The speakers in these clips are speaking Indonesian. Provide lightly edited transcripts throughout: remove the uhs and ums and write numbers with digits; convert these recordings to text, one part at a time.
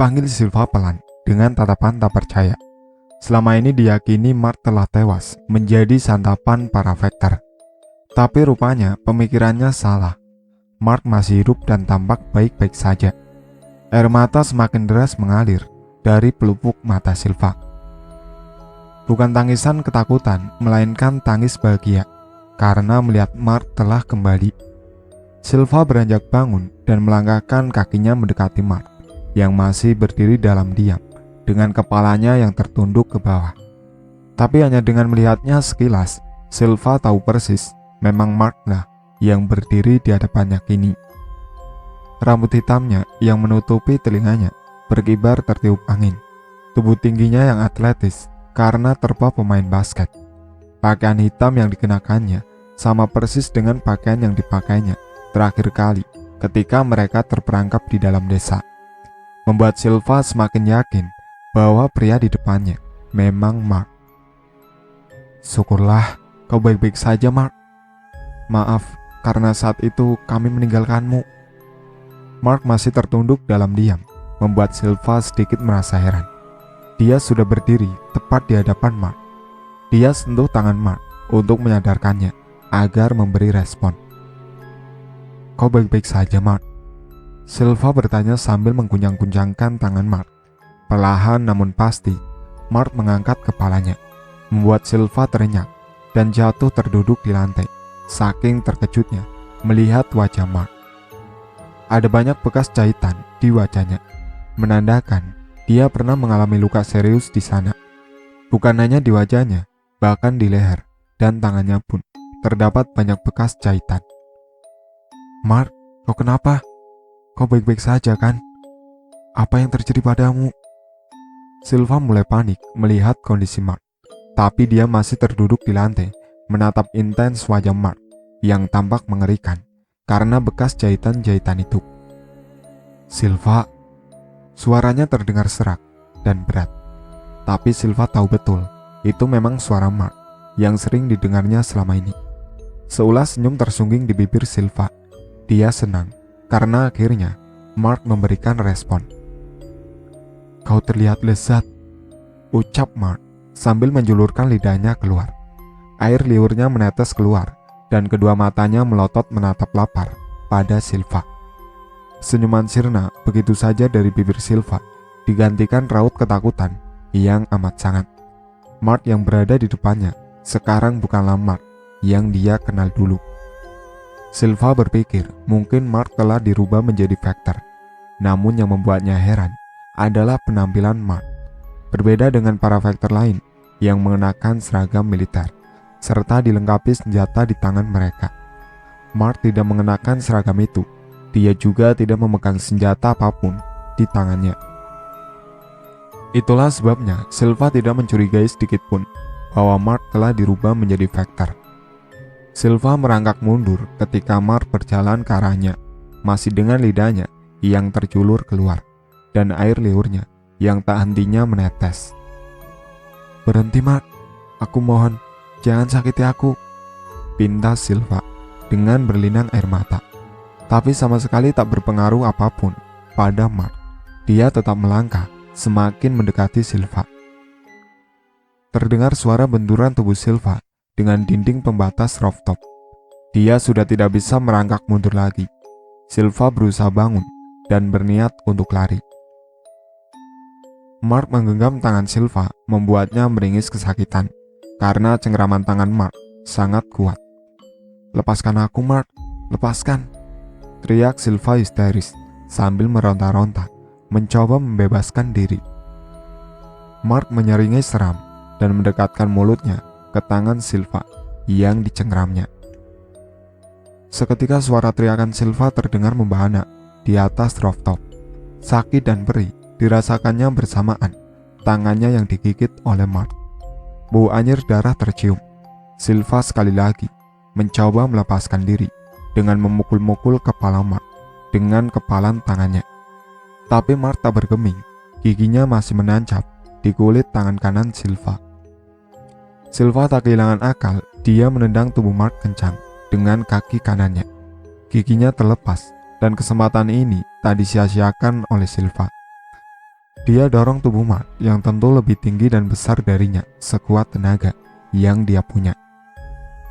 panggil Silva pelan dengan tatapan tak percaya. Selama ini diyakini Mark telah tewas menjadi santapan para Vector. Tapi rupanya pemikirannya salah. Mark masih hidup dan tampak baik-baik saja. Air mata semakin deras mengalir dari pelupuk mata Silva. Bukan tangisan ketakutan, melainkan tangis bahagia karena melihat Mark telah kembali. Silva beranjak bangun dan melangkahkan kakinya mendekati Mark yang masih berdiri dalam diam dengan kepalanya yang tertunduk ke bawah. Tapi hanya dengan melihatnya sekilas, Silva tahu persis memang Mark lah yang berdiri di hadapannya kini. Rambut hitamnya yang menutupi telinganya berkibar tertiup angin. Tubuh tingginya yang atletis karena terpa pemain basket. Pakaian hitam yang dikenakannya sama persis dengan pakaian yang dipakainya terakhir kali ketika mereka terperangkap di dalam desa. Membuat Silva semakin yakin bahwa pria di depannya memang Mark. Syukurlah kau baik-baik saja, Mark. Maaf karena saat itu kami meninggalkanmu. Mark masih tertunduk dalam diam, membuat Silva sedikit merasa heran. Dia sudah berdiri tepat di hadapan Mark. Dia sentuh tangan Mark untuk menyadarkannya agar memberi respon. Kau baik-baik saja, Mark? Silva bertanya sambil mengguncang-guncangkan tangan Mark. Perlahan namun pasti, Mark mengangkat kepalanya, membuat Silva terenyah dan jatuh terduduk di lantai, saking terkejutnya melihat wajah Mark. Ada banyak bekas jahitan di wajahnya, menandakan dia pernah mengalami luka serius di sana. Bukan hanya di wajahnya, bahkan di leher dan tangannya pun terdapat banyak bekas jahitan. Mark, kau kenapa? Kau baik-baik saja kan? Apa yang terjadi padamu? Silva mulai panik melihat kondisi Mark, tapi dia masih terduduk di lantai, menatap intens wajah Mark yang tampak mengerikan karena bekas jahitan-jahitan itu. Silva, suaranya terdengar serak dan berat. Tapi Silva tahu betul itu memang suara Mark yang sering didengarnya selama ini. Seulas senyum tersungging di bibir Silva. Dia senang karena akhirnya Mark memberikan respon. Kau terlihat lezat, ucap Mark sambil menjulurkan lidahnya keluar. Air liurnya menetes keluar dan kedua matanya melotot menatap lapar pada Silva. Senyuman sirna begitu saja dari bibir Silva digantikan raut ketakutan yang amat sangat. Mark yang berada di depannya sekarang bukanlah Mark yang dia kenal dulu. Silva berpikir mungkin Mark telah dirubah menjadi Vector. Namun yang membuatnya heran adalah penampilan Mark. Berbeda dengan para Vector lain yang mengenakan seragam militer serta dilengkapi senjata di tangan mereka. Mark tidak mengenakan seragam itu. Dia juga tidak memegang senjata apapun di tangannya. Itulah sebabnya Silva tidak mencurigai sedikit pun bahwa Mark telah dirubah menjadi Vector. Silva merangkak mundur ketika Mark berjalan ke arahnya, masih dengan lidahnya yang terjulur keluar dan air liurnya yang tak hentinya menetes. Berhenti, Mark. Aku mohon, jangan sakiti aku, pinta Silva dengan berlinang air mata. Tapi sama sekali tak berpengaruh apapun pada Mark. Dia tetap melangkah semakin mendekati Silva. Terdengar suara benturan tubuh Silva dengan dinding pembatas rooftop. Dia sudah tidak bisa merangkak mundur lagi. Silva berusaha bangun dan berniat untuk lari. Mark menggenggam tangan Silva membuatnya meringis kesakitan karena cengkraman tangan Mark sangat kuat. Lepaskan aku, Mark, lepaskan, teriak Silva histeris sambil meronta-ronta mencoba membebaskan diri. Mark menyeringai seram dan mendekatkan mulutnya ke tangan Silva yang dicengramnya. Seketika suara teriakan Silva terdengar membahana di atas rooftop. Sakit dan perih dirasakannya bersamaan tangannya yang digigit oleh Mark. Bau anyir darah tercium. Silva sekali lagi mencoba melepaskan diri dengan memukul-mukul kepala Mark dengan kepalan tangannya. Tapi Mark tak bergeming, giginya masih menancap di kulit tangan kanan Silva. Silva tak kehilangan akal, dia menendang tubuh Mark kencang dengan kaki kanannya. Giginya terlepas dan kesempatan ini tak disia-siakan oleh Silva. Dia dorong tubuh Mark yang tentu lebih tinggi dan besar darinya sekuat tenaga yang dia punya.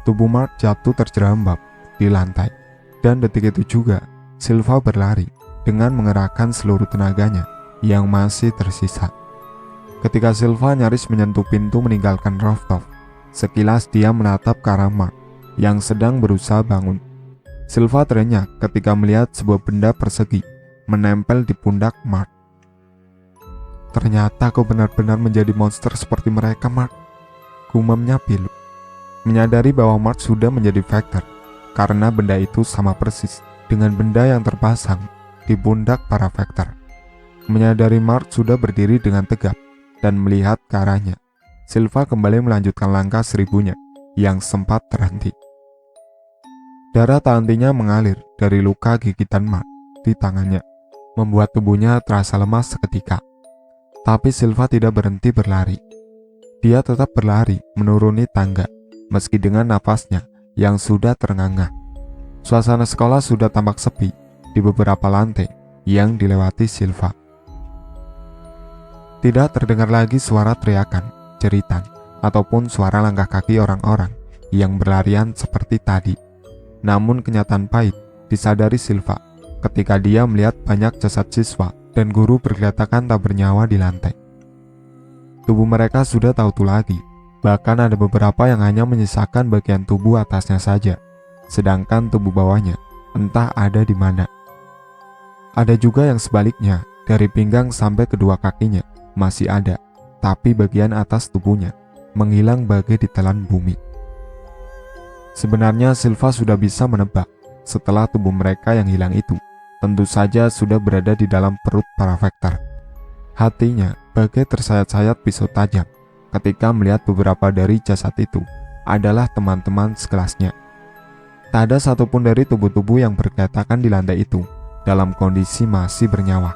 Tubuh Mark jatuh terjerambab di lantai, dan detik itu juga Silva berlari dengan mengerahkan seluruh tenaganya yang masih tersisa. Ketika Silva nyaris menyentuh pintu meninggalkan rooftop, sekilas dia menatap ke arah Mark yang sedang berusaha bangun. Silva terenyak ketika melihat sebuah benda persegi menempel di pundak Mark. "Ternyata kau benar-benar menjadi monster seperti mereka, Mark," gumamnya pilu, menyadari bahwa Mark sudah menjadi Vector karena benda itu sama persis dengan benda yang terpasang di pundak para Vector. Menyadari Mark sudah berdiri dengan tegap dan melihat ke arahnya, Silva kembali melanjutkan langkah seribunya yang sempat terhenti. Darah tak hentinya mengalir dari luka gigitan Mark di tangannya, membuat tubuhnya terasa lemas seketika. Tapi Silva tidak berhenti berlari. Dia tetap berlari menuruni tangga, meski dengan napasnya yang sudah terengah-engah. Suasana sekolah sudah tampak sepi di beberapa lantai yang dilewati Silva. Tidak terdengar lagi suara teriakan, jeritan, ataupun suara langkah kaki orang-orang yang berlarian seperti tadi. Namun kenyataan pahit disadari Silva ketika dia melihat banyak jasad siswa dan guru bergeletakan tak bernyawa di lantai. Tubuh mereka sudah tak utuh lagi, bahkan ada beberapa yang hanya menyisakan bagian tubuh atasnya saja, sedangkan tubuh bawahnya entah ada di mana. Ada juga yang sebaliknya, dari pinggang sampai kedua kakinya masih ada, tapi bagian atas tubuhnya menghilang bagai ditelan bumi. Sebenarnya Silva sudah bisa menebak setelah tubuh mereka yang hilang itu tentu saja sudah berada di dalam perut para Vector. Hatinya bagai tersayat-sayat pisau tajam ketika melihat beberapa dari jasad itu adalah teman-teman sekelasnya. Tak ada satupun dari tubuh-tubuh yang bergeletakan di lantai itu dalam kondisi masih bernyawa.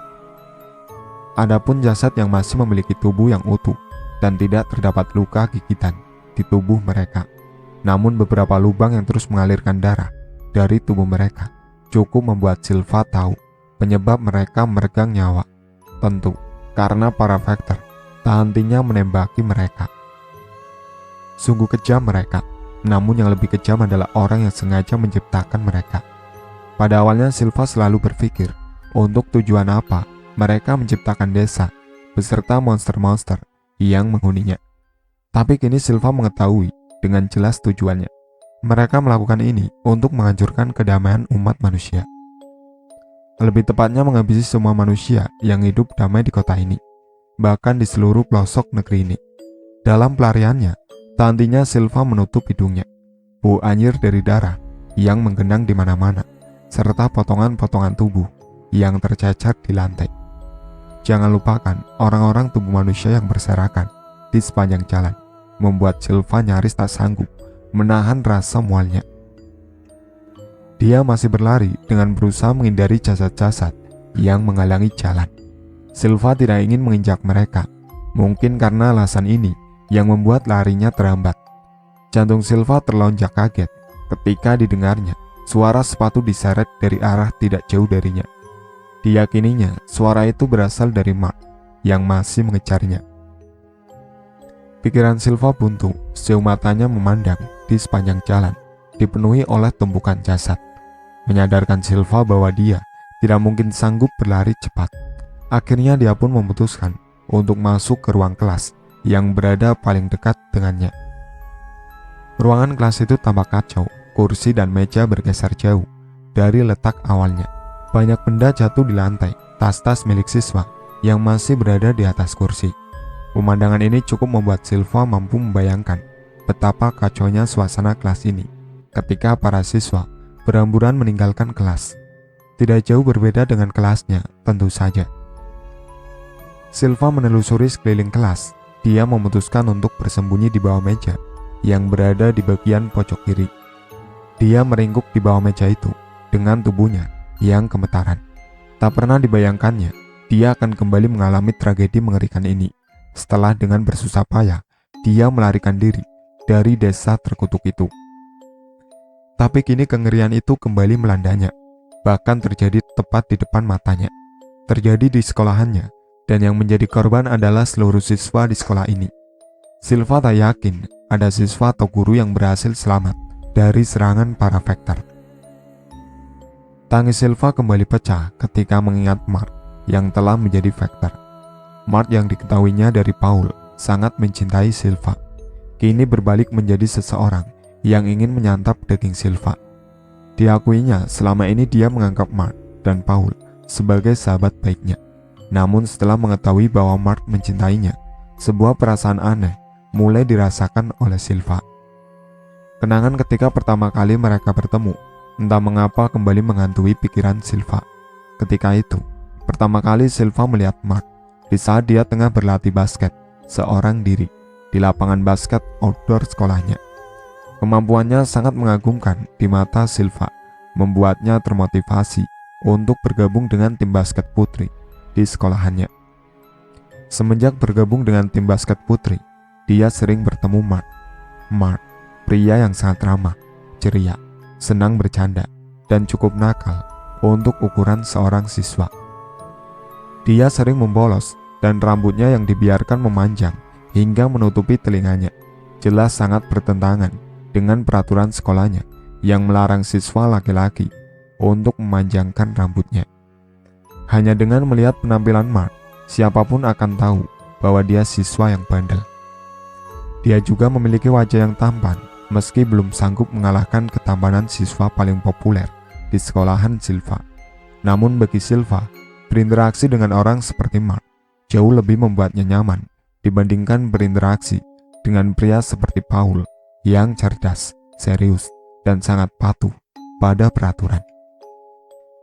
Adapun jasad yang masih memiliki tubuh yang utuh dan tidak terdapat luka gigitan di tubuh mereka, namun beberapa lubang yang terus mengalirkan darah dari tubuh mereka cukup membuat Silva tahu penyebab mereka meregang nyawa. Tentu karena para Vector tak hentinya menembaki mereka. Sungguh kejam mereka, namun yang lebih kejam adalah orang yang sengaja menciptakan mereka. Pada awalnya Silva selalu berpikir untuk tujuan apa mereka menciptakan desa beserta monster-monster yang menghuninya. Tapi kini Silva mengetahui dengan jelas tujuannya. Mereka melakukan ini untuk menghancurkan kedamaian umat manusia. Lebih tepatnya menghabisi semua manusia yang hidup damai di kota ini, bahkan di seluruh pelosok negeri ini. Dalam pelariannya, tak hentinya Silva menutup hidungnya. Bau anyir dari darah yang menggenang di mana-mana, serta potongan-potongan tubuh yang tercecer di lantai. Jangan lupakan orang-orang tubuh manusia yang berserakan di sepanjang jalan, membuat Silva nyaris tak sanggup menahan rasa mualnya. Dia masih berlari dengan berusaha menghindari jasad-jasad yang menghalangi jalan. Silva tidak ingin menginjak mereka, mungkin karena alasan ini yang membuat larinya terhambat. Jantung Silva terlonjak kaget ketika didengarnya suara sepatu diseret dari arah tidak jauh darinya. Diyakininya suara itu berasal dari Mark yang masih mengejarnya. Pikiran Silva buntu sejauh matanya memandang di sepanjang jalan dipenuhi oleh tumpukan jasad, menyadarkan Silva bahwa dia tidak mungkin sanggup berlari cepat. Akhirnya dia pun memutuskan untuk masuk ke ruang kelas yang berada paling dekat dengannya. Ruangan kelas itu tampak kacau, kursi dan meja bergeser jauh dari letak awalnya. Banyak benda jatuh di lantai, tas-tas milik siswa yang masih berada di atas kursi. Pemandangan ini cukup membuat Silva mampu membayangkan betapa kacaunya suasana kelas ini ketika para siswa berhamburan meninggalkan kelas. Tidak jauh berbeda dengan kelasnya, tentu saja. Silva menelusuri sekeliling kelas. Dia memutuskan untuk bersembunyi di bawah meja yang berada di bagian pojok kiri. Dia meringkuk di bawah meja itu dengan tubuhnya yang gemetaran. Tak pernah dibayangkannya dia akan kembali mengalami tragedi mengerikan ini setelah dengan bersusah payah dia melarikan diri dari desa terkutuk itu. Tapi kini kengerian itu kembali melandanya, bahkan terjadi tepat di depan matanya. Terjadi di sekolahannya, dan yang menjadi korban adalah seluruh siswa di sekolah ini. Silva tak yakin ada siswa atau guru yang berhasil selamat dari serangan para Vector. Tangis Silva kembali pecah ketika mengingat Mark yang telah menjadi Vector. Mark yang diketahuinya dari Paul sangat mencintai Silva, kini berbalik menjadi seseorang yang ingin menyantap daging Silva. Diakuinya selama ini dia menganggap Mark dan Paul sebagai sahabat baiknya. Namun setelah mengetahui bahwa Mark mencintainya, sebuah perasaan aneh mulai dirasakan oleh Silva. Kenangan ketika pertama kali mereka bertemu, entah mengapa kembali menghantui pikiran Silva. Ketika itu, pertama kali Silva melihat Mark di saat dia tengah berlatih basket seorang diri di lapangan basket outdoor sekolahnya. Kemampuannya sangat mengagumkan di mata Silva, membuatnya termotivasi untuk bergabung dengan tim basket putri di sekolahannya. Semenjak bergabung dengan tim basket putri, dia sering bertemu Mark. Mark, pria yang sangat ramah, ceria, senang bercanda, dan cukup nakal untuk ukuran seorang siswa. Dia sering membolos dan rambutnya yang dibiarkan memanjang hingga menutupi telinganya jelas sangat bertentangan dengan peraturan sekolahnya yang melarang siswa laki-laki untuk memanjangkan rambutnya. Hanya dengan melihat penampilan Mark, siapapun akan tahu bahwa dia siswa yang bandel. Dia juga memiliki wajah yang tampan, meski belum sanggup mengalahkan ketampanan siswa paling populer di sekolahan Silva. Namun bagi Silva, berinteraksi dengan orang seperti Mark jauh lebih membuatnya nyaman dibandingkan berinteraksi dengan pria seperti Paul yang cerdas, serius, dan sangat patuh pada peraturan.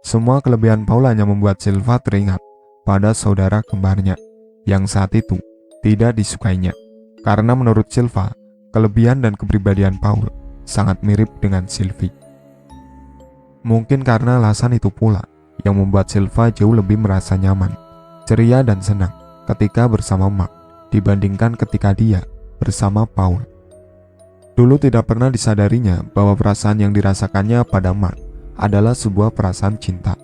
Semua kelebihan Paul hanya membuat Silva teringat pada saudara kembarnya yang saat itu tidak disukainya. Karena menurut Silva, kelebihan dan kepribadian Paul sangat mirip dengan Sylvie. Mungkin karena alasan itu pula yang membuat Silva jauh lebih merasa nyaman, ceria dan senang ketika bersama Mark dibandingkan ketika dia bersama Paul. Dulu tidak pernah disadarinya bahwa perasaan yang dirasakannya pada Mark adalah sebuah perasaan cinta.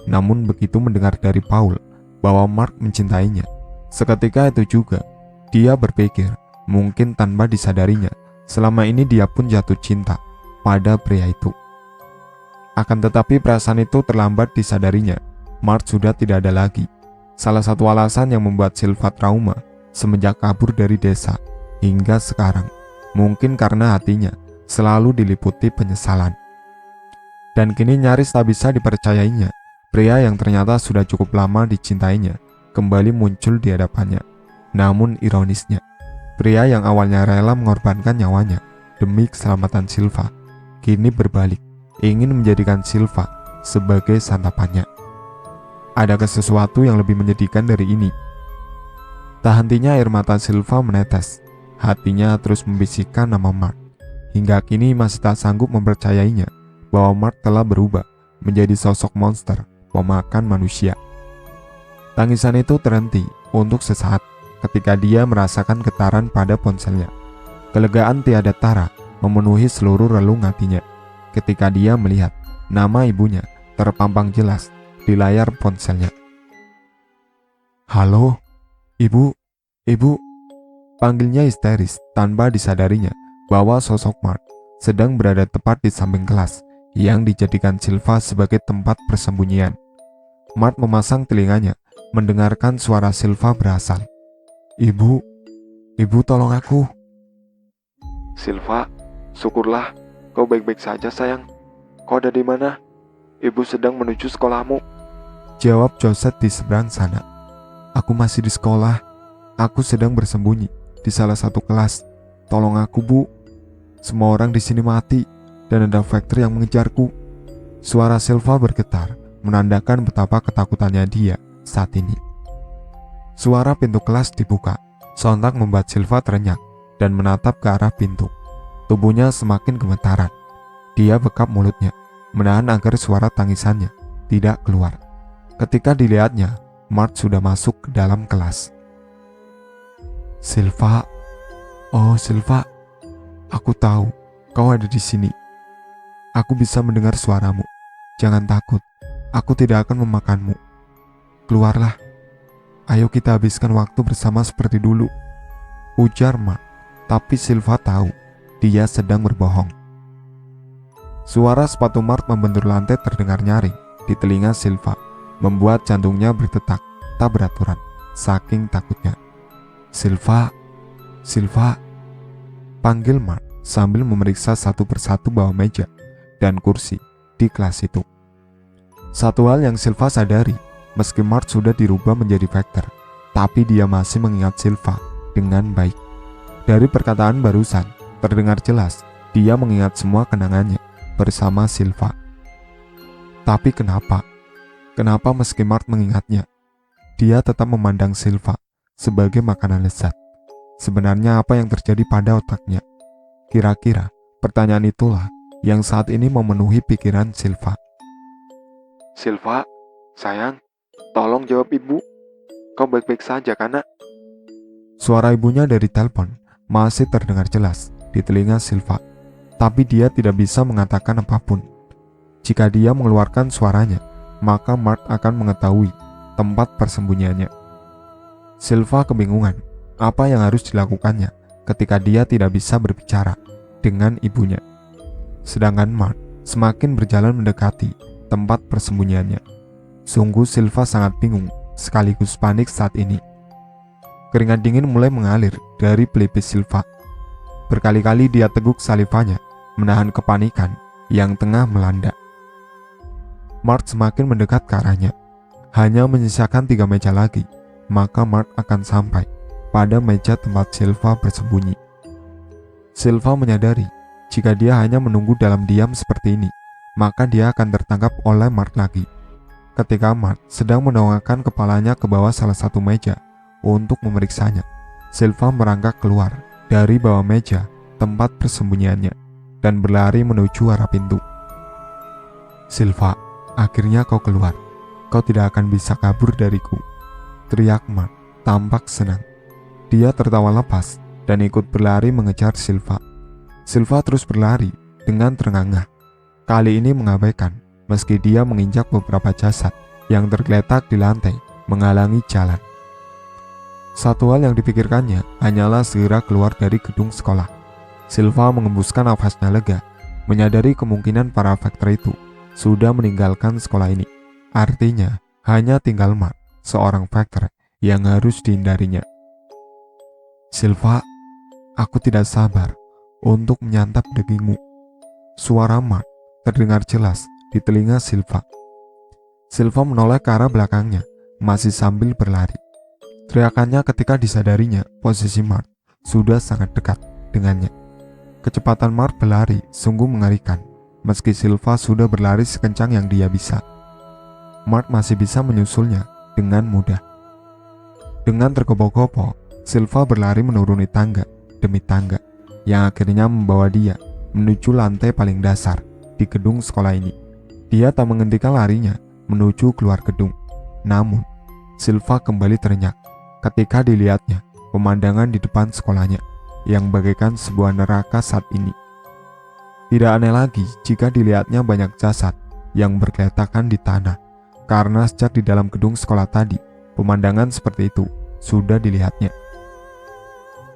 Namun begitu mendengar dari Paul bahwa Mark mencintainya, seketika itu juga dia berpikir mungkin tanpa disadarinya selama ini dia pun jatuh cinta pada pria itu. Akan tetapi perasaan itu terlambat disadarinya. Mark sudah tidak ada lagi. Salah satu alasan yang membuat Silva trauma semenjak kabur dari desa hingga sekarang mungkin karena hatinya selalu diliputi penyesalan. Dan kini nyaris tak bisa dipercayainya, pria yang ternyata sudah cukup lama dicintainya kembali muncul di hadapannya. Namun ironisnya, pria yang awalnya rela mengorbankan nyawanya demi keselamatan Silva, kini berbalik, ingin menjadikan Silva sebagai santapannya. Adakah sesuatu yang lebih menyedihkan dari ini? Tak hentinya air mata Silva menetes, hatinya terus membisikkan nama Mark. Hingga kini masih tak sanggup mempercayainya bahwa Mark telah berubah menjadi sosok monster pemakan manusia. Tangisan itu terhenti untuk sesaat ketika dia merasakan getaran pada ponselnya. Kelegaan tiada tara memenuhi seluruh relung hatinya ketika dia melihat nama ibunya terpampang jelas di layar ponselnya. "Halo, ibu, ibu," panggilnya histeris tanpa disadarinya bahwa sosok Mark sedang berada tepat di samping kelas yang dijadikan Silva sebagai tempat persembunyian. Mark memasang telinganya mendengarkan suara Silva berasal. Ibu, tolong aku." "Silva, syukurlah kau baik-baik saja sayang. Kau ada di mana?" "Ibu sedang menuju sekolahmu," jawab Joseph di seberang sana. "Aku masih di sekolah. Aku sedang bersembunyi di salah satu kelas. Tolong aku, Bu. Semua orang di sini mati dan ada Vector yang mengejarku." Suara Silva bergetar, menandakan betapa ketakutannya dia saat ini. Suara pintu kelas dibuka, sontak membuat Silva terenyak dan menatap ke arah pintu. Tubuhnya semakin gemetaran. Dia bekap mulutnya, menahan agar suara tangisannya tidak keluar. Ketika dilihatnya, Mark sudah masuk ke dalam kelas. "Silva, oh Silva, aku tahu kau ada di sini. Aku bisa mendengar suaramu. Jangan takut, aku tidak akan memakanmu. Keluarlah. Ayo kita habiskan waktu bersama seperti dulu, ujar Mark. Tapi Silva tahu dia sedang berbohong. Suara sepatu Mark membentur lantai terdengar nyaring di telinga Silva, membuat jantungnya berdetak tak beraturan saking takutnya. Silva, Silva, panggil Mark sambil memeriksa satu persatu bawah meja dan kursi di kelas itu. Satu hal yang Silva sadari, meski Mark sudah dirubah menjadi Vector, tapi dia masih mengingat Silva dengan baik. Dari perkataan barusan, terdengar jelas dia mengingat semua kenangannya bersama Silva. Tapi kenapa? Kenapa meski Mark mengingatnya, dia tetap memandang Silva sebagai makanan lezat? Sebenarnya apa yang terjadi pada otaknya? Kira-kira pertanyaan itulah yang saat ini memenuhi pikiran Silva. Silva, sayang, tolong jawab ibu. Kau baik-baik saja kan, Nak? Suara ibunya dari telepon masih terdengar jelas di telinga Silva, tapi dia tidak bisa mengatakan apapun. Jika dia mengeluarkan suaranya, maka Mark akan mengetahui tempat persembunyiannya. Silva kebingungan apa yang harus dilakukannya ketika dia tidak bisa berbicara dengan ibunya. Sedangkan Mark semakin berjalan mendekati tempat persembunyiannya. Sungguh Silva sangat bingung sekaligus panik saat ini. Keringat dingin mulai mengalir dari pelipis Silva. Berkali-kali dia teguk salivanya menahan kepanikan yang tengah melanda. Mark semakin mendekat ke arahnya. Hanya menyisakan 3 meja lagi, maka Mark akan sampai pada meja tempat Silva bersembunyi. Silva menyadari jika dia hanya menunggu dalam diam seperti ini, maka dia akan tertangkap oleh Mark lagi. Ketika Mark sedang mendongakkan kepalanya ke bawah salah satu meja untuk memeriksanya, Silva merangkak keluar dari bawah meja tempat persembunyiannya dan berlari menuju arah pintu. Silva, akhirnya kau keluar. Kau tidak akan bisa kabur dariku, teriak Mark tampak senang. Dia tertawa lepas dan ikut berlari mengejar Silva. Silva terus berlari dengan terengah-engah, kali ini mengabaikan meski dia menginjak beberapa jasad yang tergeletak di lantai menghalangi jalan. Satu hal yang dipikirkannya hanyalah segera keluar dari gedung sekolah. Silva mengembuskan nafasnya lega, menyadari kemungkinan para Vector itu sudah meninggalkan sekolah ini. Artinya, hanya tinggal Mark, seorang Vector yang harus dihindarinya. Silva, aku tidak sabar untuk menyantap dagingmu. Suara Mark terdengar jelas di telinga Silva. Silva menoleh ke arah belakangnya, masih sambil berlari. Teriakannya ketika disadarinya posisi Mark sudah sangat dekat dengannya. Kecepatan Mark berlari sungguh mengerikan, meski Silva sudah berlari sekencang yang dia bisa. Mark masih bisa menyusulnya dengan mudah. Dengan tergopoh-gopoh, Silva berlari menuruni tangga demi tangga, yang akhirnya membawa dia menuju lantai paling dasar di gedung sekolah ini. Dia tak menghentikan larinya menuju keluar gedung. Namun, Silva kembali terenyak ketika dilihatnya pemandangan di depan sekolahnya yang bagaikan sebuah neraka saat ini. Tidak aneh lagi jika dilihatnya banyak jasad yang bergeletakan di tanah, karena sejak di dalam gedung sekolah tadi, pemandangan seperti itu sudah dilihatnya.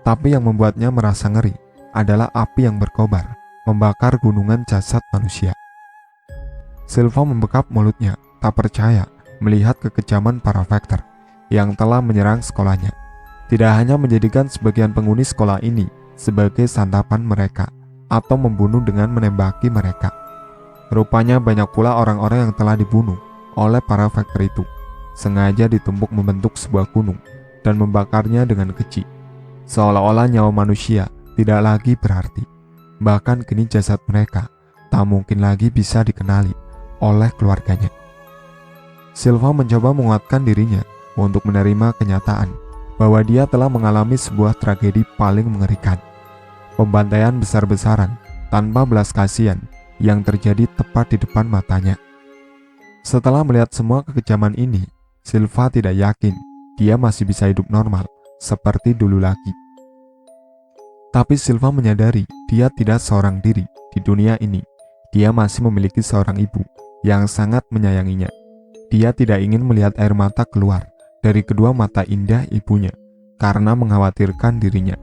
Tapi yang membuatnya merasa ngeri adalah api yang berkobar, membakar gunungan jasad manusia. Silva membekap mulutnya, tak percaya melihat kekejaman para Vector yang telah menyerang sekolahnya. Tidak hanya menjadikan sebagian penghuni sekolah ini sebagai santapan mereka, atau membunuh dengan menembaki mereka. Rupanya banyak pula orang-orang yang telah dibunuh oleh para Vector itu, sengaja ditumpuk membentuk sebuah gunung dan membakarnya dengan keji, seolah-olah nyawa manusia tidak lagi berarti. Bahkan kini jasad mereka tak mungkin lagi bisa dikenali oleh keluarganya. Silva mencoba menguatkan dirinya untuk menerima kenyataan bahwa dia telah mengalami sebuah tragedi paling mengerikan. Pembantaian besar-besaran tanpa belas kasihan yang terjadi tepat di depan matanya. Setelah melihat semua kekejaman ini, Silva tidak yakin dia masih bisa hidup normal seperti dulu lagi. Tapi Silva menyadari dia tidak seorang diri di dunia ini. Dia masih memiliki seorang ibu yang sangat menyayanginya. Dia tidak ingin melihat air mata keluar dari kedua mata indah ibunya karena mengkhawatirkan dirinya.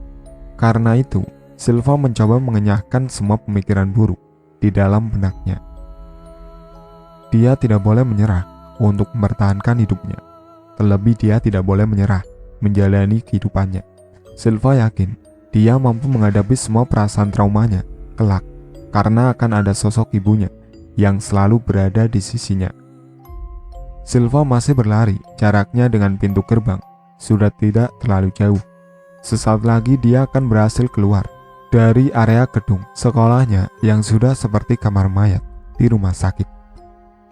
Karena itu, Silva mencoba mengenyahkan semua pemikiran buruk di dalam benaknya. Dia tidak boleh menyerah untuk mempertahankan hidupnya. Terlebih dia tidak boleh menyerah menjalani kehidupannya. Silva yakin dia mampu menghadapi semua perasaan traumanya kelak karena akan ada sosok ibunya yang selalu berada di sisinya. Silva masih berlari, jaraknya dengan pintu gerbang sudah tidak terlalu jauh. Sesaat lagi dia akan berhasil keluar dari area gedung sekolahnya yang sudah seperti kamar mayat di rumah sakit.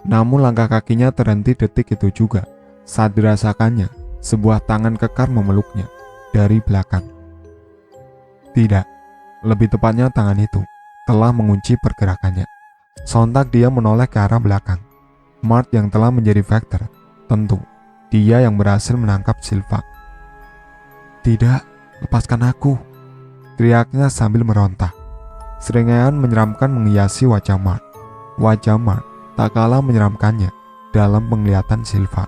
Namun langkah kakinya terhenti detik itu juga saat dirasakannya sebuah tangan kekar memeluknya dari belakang. Tidak, lebih tepatnya tangan itu telah mengunci pergerakannya. Sontak dia menoleh ke arah belakang. Mark yang telah menjadi Vector, tentu dia yang berhasil menangkap Silva. "Tidak, lepaskan aku," teriaknya sambil meronta. Serangkaian menyeramkan menghiasi wajah Mark. Wajah Mark tak kalah menyeramkannya dalam penglihatan Silva.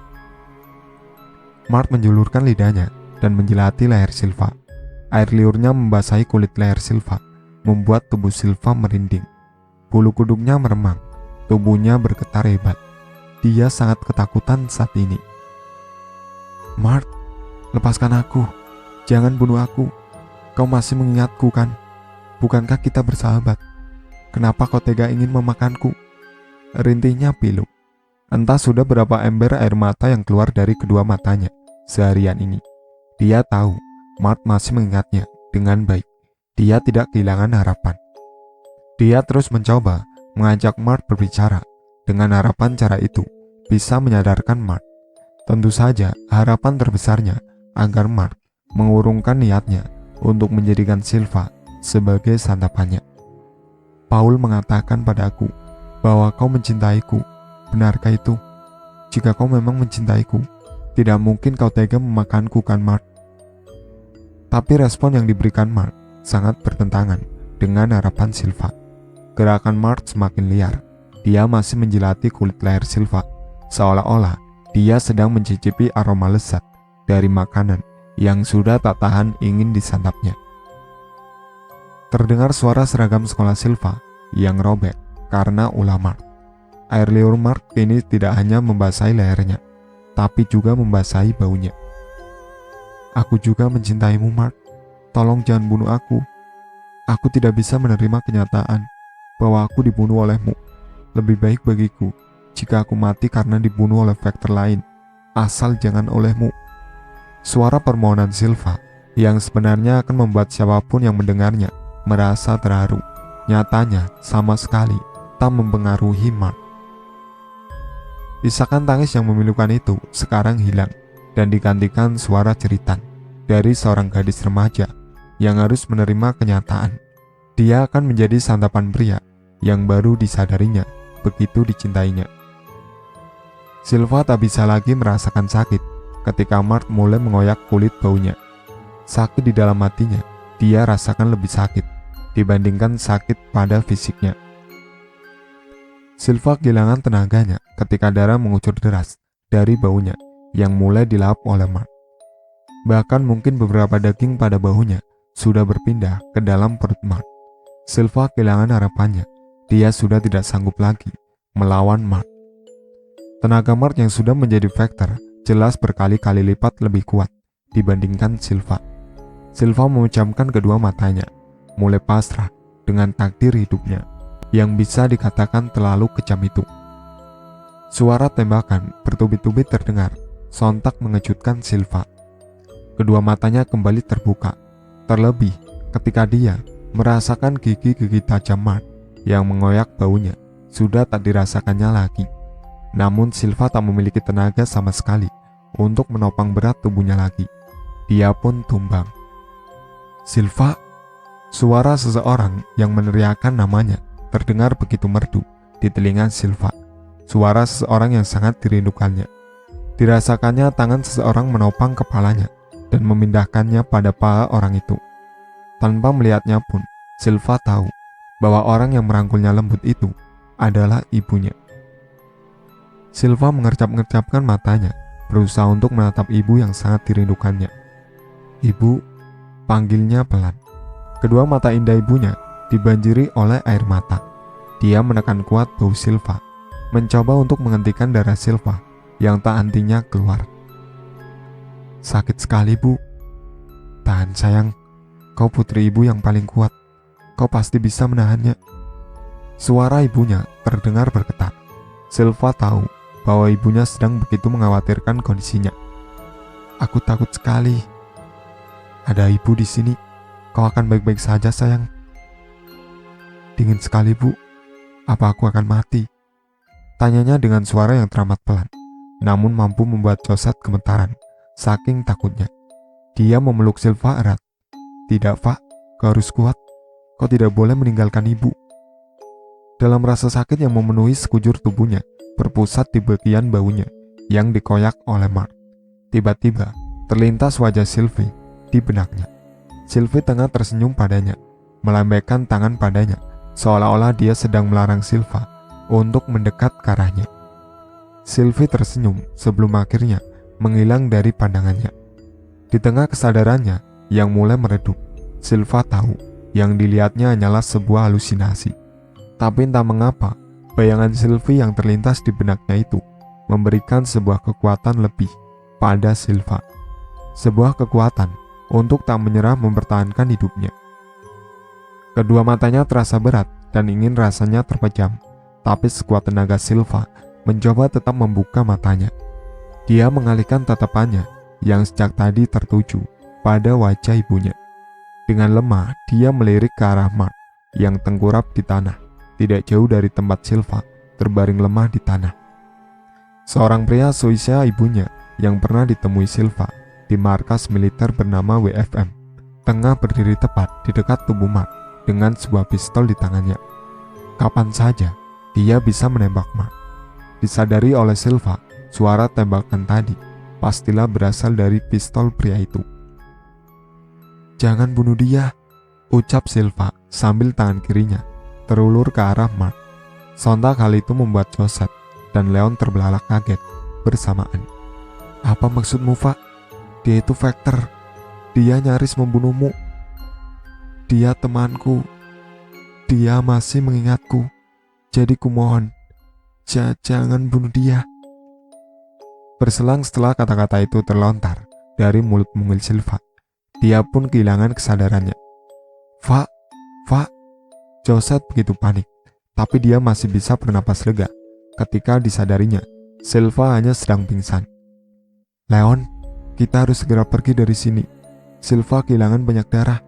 Mark menjulurkan lidahnya dan menjilati leher Silva. Air liurnya membasahi kulit leher Silva, membuat tubuh Silva merinding. Bulu kuduknya meremang, tubuhnya bergetar hebat. Dia sangat ketakutan saat ini. "Mark, lepaskan aku. Jangan bunuh aku. Kau masih mengingatku kan? Bukankah kita bersahabat? Kenapa kau tega ingin memakanku?" Rintihnya pilu. Entah sudah berapa ember air mata yang keluar dari kedua matanya seharian ini. Dia tahu Mark masih mengingatnya dengan baik. Dia tidak kehilangan harapan. Dia terus mencoba mengajak Mark berbicara dengan harapan cara itu bisa menyadarkan Mark. Tentu saja harapan terbesarnya agar Mark mengurungkan niatnya untuk menjadikan Silva sebagai santapannya. "Paul mengatakan padaku bahwa kau mencintaiku. Benarkah itu? Jika kau memang mencintaiku, tidak mungkin kau tega memakanku kan, Mark?" Tapi respon yang diberikan Mark sangat bertentangan dengan harapan Silva. Gerakan Mark semakin liar. Dia masih menjilati kulit leher Silva, seolah-olah dia sedang mencicipi aroma lezat dari makanan yang sudah tak tahan ingin disantapnya. Terdengar suara seragam sekolah Silva yang robek karena ulah Mark. Air liur Mark kini tidak hanya membasahi lehernya, tapi juga membasahi baunya. "Aku juga mencintaimu, Mark. Tolong jangan bunuh aku. Aku tidak bisa menerima kenyataan bahwa aku dibunuh olehmu. Lebih baik bagiku jika aku mati karena dibunuh oleh Vector lain, asal jangan olehmu." Suara permohonan Silva yang sebenarnya akan membuat siapapun yang mendengarnya merasa terharu, nyatanya sama sekali tak mempengaruhi Mark. Isakan tangis yang memilukan itu sekarang hilang dan digantikan suara jeritan dari seorang gadis remaja yang harus menerima kenyataan dia akan menjadi santapan pria yang baru disadarinya begitu dicintainya. Silva tak bisa lagi merasakan sakit ketika Mark mulai mengoyak kulit baunya. Sakit di dalam hatinya dia rasakan lebih sakit dibandingkan sakit pada fisiknya. Silva kehilangan tenaganya ketika darah mengucur deras dari baunya yang mulai dilahap oleh Mark. Bahkan mungkin beberapa daging pada bahunya sudah berpindah ke dalam perut Mark. Silva kehilangan harapannya. Dia sudah tidak sanggup lagi melawan Mark. Tenaga Mark yang sudah menjadi Vector jelas berkali-kali lipat lebih kuat dibandingkan Silva. Silva memejamkan kedua matanya, mulai pasrah dengan takdir hidupnya yang bisa dikatakan terlalu kejam itu. Suara tembakan bertubi-tubi terdengar, sontak mengejutkan Silva. Kedua matanya kembali terbuka, terlebih ketika dia merasakan gigi-gigi tajam Mark yang mengoyak baunya sudah tak dirasakannya lagi. Namun Silva tak memiliki tenaga sama sekali untuk menopang berat tubuhnya lagi. Dia pun tumbang. "Silva!" Suara seseorang yang meneriakkan namanya terdengar begitu merdu di telinga Silva. Suara seseorang yang sangat dirindukannya. Dirasakannya tangan seseorang menopang kepalanya dan memindahkannya pada paha orang itu. Tanpa melihatnya pun, Silva tahu bahwa orang yang merangkulnya lembut itu adalah ibunya. Silva mengercap-ngercapkan matanya berusaha untuk menatap ibu yang sangat dirindukannya. "Ibu," panggilnya pelan. Kedua mata indah ibunya dibanjiri oleh air mata. Dia menekan kuat bau Silva, mencoba untuk menghentikan darah Silva yang tak hentinya keluar. "Sakit sekali, Bu." "Tahan sayang, kau putri ibu yang paling kuat. Kau pasti bisa menahannya." Suara ibunya terdengar bergetar. Silva tahu bahwa ibunya sedang begitu mengkhawatirkan kondisinya. "Aku takut sekali." "Ada ibu di sini. Kau akan baik-baik saja, sayang." "Dingin sekali, Bu. Apa aku akan mati?" Tanyanya dengan suara yang teramat pelan, namun mampu membuat Josette gemetaran, saking takutnya. Dia memeluk Silva erat. "Tidak, Pak. Kau harus kuat. Kau tidak boleh meninggalkan ibu." Dalam rasa sakit yang memenuhi sekujur tubuhnya, berpusat di bagian baunya yang dikoyak oleh Mark. Tiba-tiba, terlintas wajah Sylvie di benaknya. Sylvie tengah tersenyum padanya, melambaikan tangan padanya, seolah-olah dia sedang melarang Silva untuk mendekat ke arahnya. Sylvie tersenyum sebelum akhirnya menghilang dari pandangannya. Di tengah kesadarannya yang mulai meredup, Silva tahu yang dilihatnya hanyalah sebuah halusinasi. Tapi entah mengapa, bayangan Sylvie yang terlintas di benaknya itu memberikan sebuah kekuatan lebih pada Silva. Sebuah kekuatan untuk tak menyerah mempertahankan hidupnya. Kedua matanya terasa berat dan ingin rasanya terpejam, tapi sekuat tenaga Silva mencoba tetap membuka matanya. Dia mengalihkan tatapannya yang sejak tadi tertuju pada wajah ibunya. Dengan lemah, dia melirik ke arah Mark yang tengkurap di tanah, tidak jauh dari tempat Silva terbaring lemah di tanah. Seorang pria seusia ibunya yang pernah ditemui Silva di markas militer bernama WFM, tengah berdiri tepat di dekat tubuh Mark dengan sebuah pistol di tangannya. Kapan saja dia bisa menembak Mark. Disadari oleh Silva, suara tembakan tadi pastilah berasal dari pistol pria itu. "Jangan bunuh dia," ucap Silva sambil tangan kirinya terulur ke arah Mark. Sontak hal itu membuat Josette dan Leon terbelalak kaget bersamaan. "Apa maksudmu, Pak? Dia itu Vector. Dia nyaris membunuhmu. Dia temanku. Dia masih mengingatku. Jadi kumohon, jangan bunuh dia." Berselang setelah kata-kata itu terlontar dari mulut mungil Silva, dia pun kehilangan kesadarannya. Pak. Josette begitu panik, tapi dia masih bisa bernapas lega ketika disadarinya Silva hanya sedang pingsan. "Leon, kita harus segera pergi dari sini. Silva kehilangan banyak darah."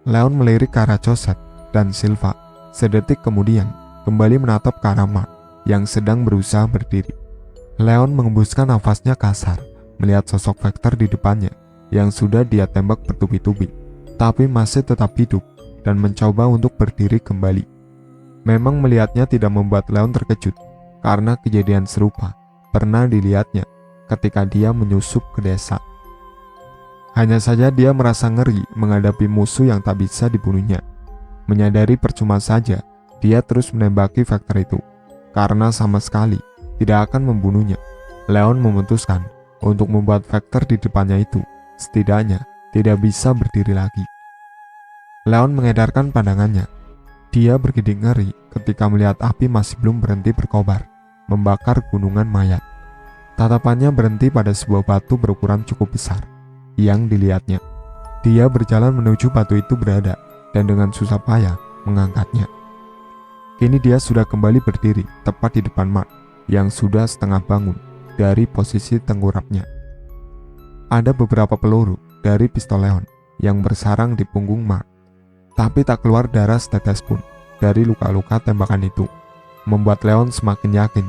Leon melirik ke arah Josette dan Silva. Sedetik kemudian kembali menatap ke arah Mark yang sedang berusaha berdiri. Leon mengembuskan nafasnya kasar melihat sosok Vector di depannya yang sudah dia tembak bertubi-tubi, tapi masih tetap hidup dan mencoba untuk berdiri kembali. Memang melihatnya tidak membuat Leon terkejut, karena kejadian serupa pernah dilihatnya ketika dia menyusup ke desa. Hanya saja dia merasa ngeri menghadapi musuh yang tak bisa dibunuhnya. Menyadari percuma saja dia terus menembaki Vector itu, karena sama sekali tidak akan membunuhnya. Leon memutuskan untuk membuat Vector di depannya itu setidaknya tidak bisa berdiri lagi. Leon mengedarkan pandangannya. Dia bergidik ngeri ketika melihat api masih belum berhenti berkobar, membakar gunungan mayat. Tatapannya berhenti pada sebuah batu berukuran cukup besar yang dilihatnya. Dia berjalan menuju batu itu berada dan dengan susah payah mengangkatnya. Kini dia sudah kembali berdiri tepat di depan Mark yang sudah setengah bangun dari posisi tengkurapnya. Ada beberapa peluru dari pistol Leon yang bersarang di punggung Mark, tapi tak keluar darah setetes pun dari luka-luka tembakan itu, membuat Leon semakin yakin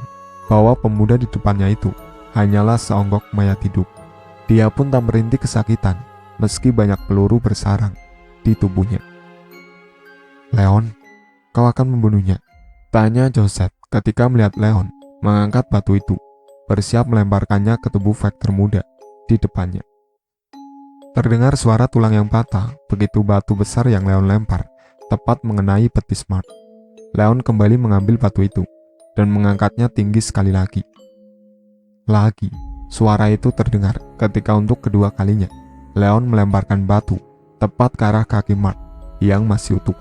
bahwa pemuda di depannya itu hanyalah seonggok mayat hidup. Dia pun tak merintih kesakitan meski banyak peluru bersarang di tubuhnya. "Leon, kau akan membunuhnya?" tanya Josette ketika melihat Leon mengangkat batu itu, bersiap melemparkannya ke tubuh Vector muda di depannya. Terdengar suara tulang yang patah begitu batu besar yang Leon lempar tepat mengenai betis Mark. Leon kembali mengambil batu itu dan mengangkatnya tinggi sekali lagi. Suara itu terdengar ketika untuk kedua kalinya Leon melemparkan batu tepat ke arah kaki Mark yang masih utuh.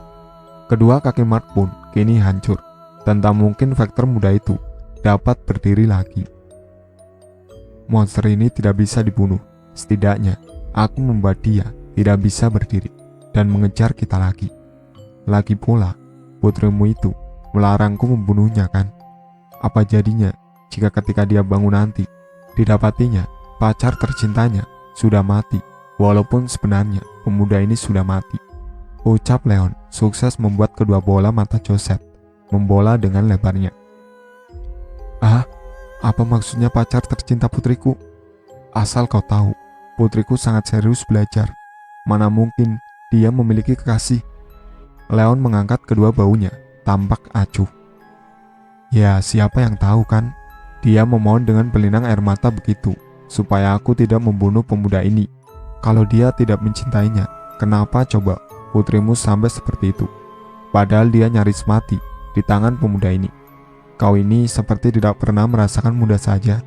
Kedua kaki Mark pun kini hancur dan tak mungkin Vector muda itu dapat berdiri lagi. Monster ini tidak bisa dibunuh. Setidaknya aku membuat dia tidak bisa berdiri dan mengejar kita lagi. Lagi pula, putrimu itu melarangku membunuhnya kan? Apa jadinya jika ketika dia bangun nanti didapatinya pacar tercintanya sudah mati, walaupun sebenarnya pemuda ini sudah mati. Ucap Leon sukses membuat kedua bola mata Joseph membola dengan lebarnya. Ah, apa maksudnya pacar tercinta putriku? Asal kau tahu, putriku sangat serius belajar. Mana mungkin dia memiliki kekasih? Leon mengangkat kedua baunya, tampak acuh. Ya, siapa yang tahu kan? Dia memohon dengan berlinang air mata begitu, supaya aku tidak membunuh pemuda ini. Kalau dia tidak mencintainya, kenapa coba putrimu sampai seperti itu? Padahal dia nyaris mati di tangan pemuda ini. Kau ini seperti tidak pernah merasakan muda saja.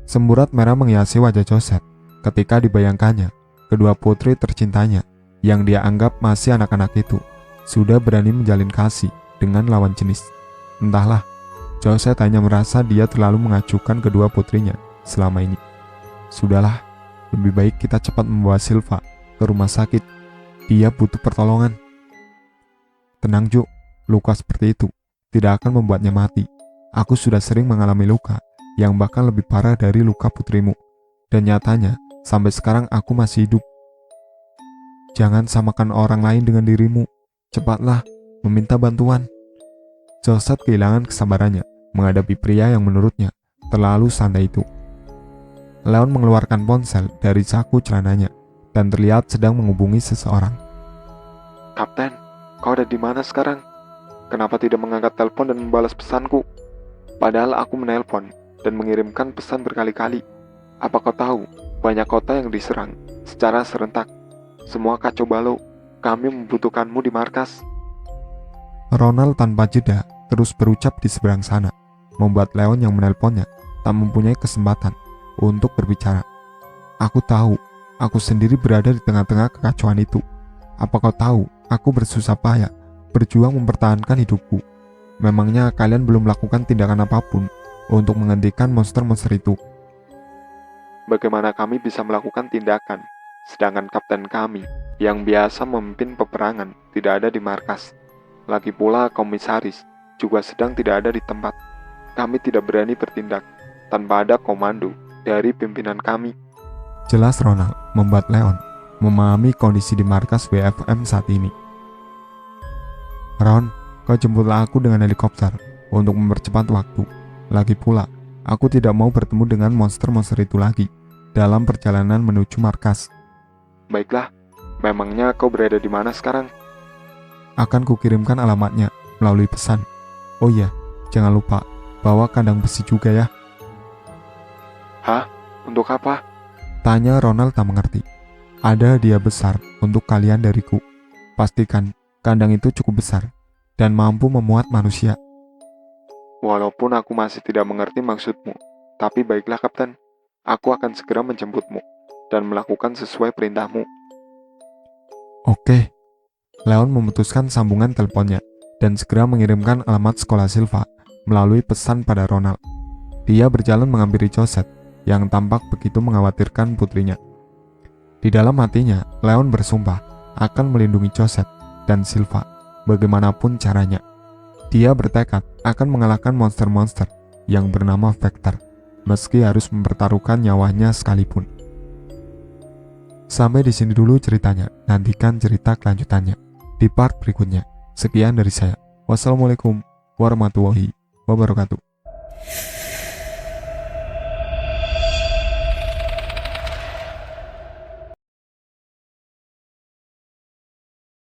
Semburat merah menghiasi wajah Joseph ketika dibayangkannya kedua putri tercintanya yang dia anggap masih anak-anak itu sudah berani menjalin kasih dengan lawan jenis. Entahlah, Joseph hanya merasa dia terlalu mengacuhkan kedua putrinya selama ini. Sudahlah, lebih baik kita cepat membawa Silva ke rumah sakit. Dia butuh pertolongan. Tenang Ju, luka seperti itu tidak akan membuatnya mati. Aku sudah sering mengalami luka yang bahkan lebih parah dari luka putrimu. Dan nyatanya, sampai sekarang aku masih hidup. Jangan samakan orang lain dengan dirimu. Cepatlah, meminta bantuan. Joseph kehilangan kesabarannya menghadapi pria yang menurutnya terlalu santai itu. Leon mengeluarkan ponsel dari saku celananya dan terlihat sedang menghubungi seseorang. Kapten, kau ada di mana sekarang? Kenapa tidak mengangkat telepon dan membalas pesanku? Padahal aku menelpon dan mengirimkan pesan berkali-kali. Apa kau tahu, banyak kota yang diserang secara serentak. Semua kacau balau. Kami membutuhkanmu di markas. Ronald tanpa jeda terus berucap di seberang sana, membuat Leon yang menelponnya tak mempunyai kesempatan untuk berbicara. Aku tahu, aku sendiri berada di tengah-tengah kekacauan itu. Apa kau tahu, aku bersusah payah berjuang mempertahankan hidupku. Memangnya kalian belum melakukan tindakan apapun untuk menghentikan monster-monster itu? Bagaimana kami bisa melakukan tindakan, sedangkan kapten kami yang biasa memimpin peperangan tidak ada di markas? Lagi pula komisaris juga sedang tidak ada di tempat. Kami tidak berani bertindak tanpa ada komando dari pimpinan kami. Jelas Ronald membuat Leon memahami kondisi di markas WFM saat ini. Ron, kau jemputlah aku dengan helikopter untuk mempercepat waktu. Lagi pula, aku tidak mau bertemu dengan monster-monster itu lagi dalam perjalanan menuju markas. Baiklah, memangnya kau berada di mana sekarang? Akan kukirimkan alamatnya melalui pesan. Oh iya, jangan lupa bawa kandang besi juga ya. Hah? Untuk apa? Tanya Ronald tak mengerti. Ada hadiah besar untuk kalian dariku. Pastikan kandang itu cukup besar dan mampu memuat manusia. Walaupun aku masih tidak mengerti maksudmu, tapi baiklah Kapten. Aku akan segera menjemputmu dan melakukan sesuai perintahmu. Oke. Leon memutuskan sambungan teleponnya dan segera mengirimkan alamat sekolah Silva melalui pesan pada Ronald. Dia berjalan menghampiri Joseph yang tampak begitu mengkhawatirkan putrinya. Di dalam hatinya, Leon bersumpah akan melindungi Joseph dan Silva bagaimanapun caranya. Dia bertekad akan mengalahkan monster-monster yang bernama Vector, meski harus mempertaruhkan nyawanya sekalipun. Sampai di sini dulu ceritanya. Nantikan cerita kelanjutannya di part berikutnya. Sekian dari saya. Wassalamualaikum warahmatullahi wabarakatuh.